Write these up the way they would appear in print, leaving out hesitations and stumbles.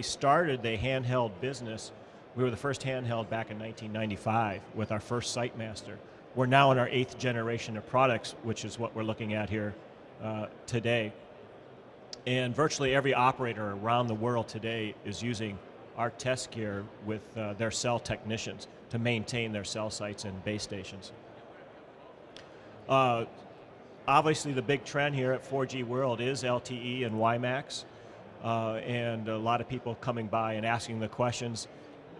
started the handheld business, we were the first handheld back in 1995 with our first SiteMaster. We're now in our 8th generation of products, which is what we're looking at here today. And virtually every operator around the world today is using our test gear with their cell technicians to maintain their cell sites and base stations. Obviously the big trend here at 4G World is LTE and WiMAX, and a lot of people coming by and asking the questions.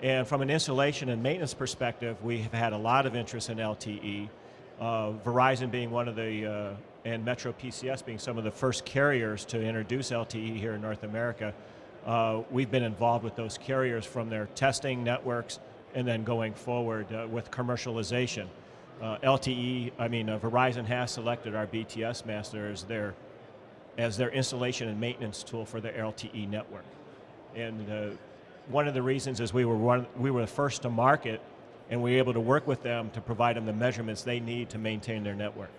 And from an installation and maintenance perspective, we have had a lot of interest in LTE. Verizon being one of the, and Metro PCS being some of the first carriers to introduce LTE here in North America. We've been involved with those carriers from their testing networks and then going forward with commercialization. Verizon has selected our BTS Master as their installation and maintenance tool for their LTE network. And one of the reasons is we were the first to market, and we were able to work with them to provide them the measurements they need to maintain their network.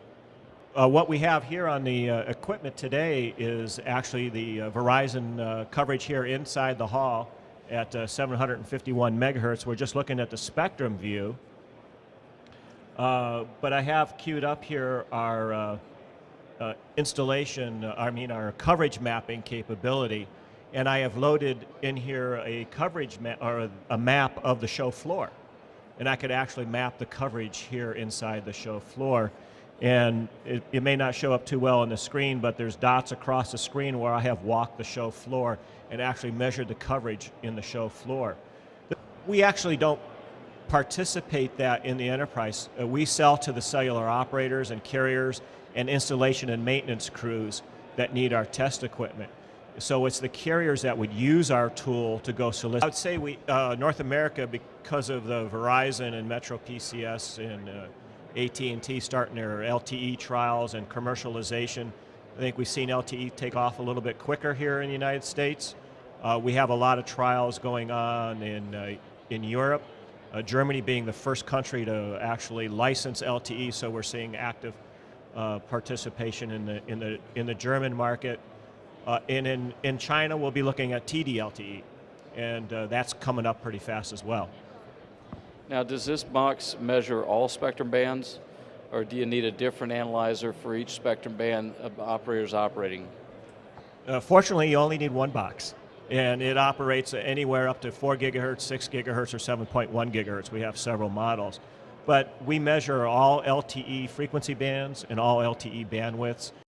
What we have here on the equipment today is actually the Verizon coverage here inside the hall at 751 megahertz. We're just looking at the spectrum view. But I have queued up here our our coverage mapping capability, and I have loaded in here a coverage or a map of the show floor, and I could actually map the coverage here inside the show floor. And it may not show up too well on the screen, but there's dots across the screen where I have walked the show floor and actually measured the coverage in the show floor. We actually don't participate that in the enterprise. We sell to the cellular operators and carriers and installation and maintenance crews that need our test equipment. So it's the carriers that would use our tool to go solicit. I would say North America, because of the Verizon and Metro PCS and AT&T starting their LTE trials and commercialization, I think we've seen LTE take off a little bit quicker here in the United States. We have a lot of trials going on in Europe. Germany being the first country to actually license LTE, so we're seeing active participation in the German market. And in China, we'll be looking at TD-LTE, and that's coming up pretty fast as well. Now, does this box measure all spectrum bands, or do you need a different analyzer for each spectrum band operators operating? Fortunately, you only need one box, and it operates anywhere up to 4 gigahertz, 6 gigahertz, or 7.1 gigahertz. We have several models. But we measure all LTE frequency bands and all LTE bandwidths.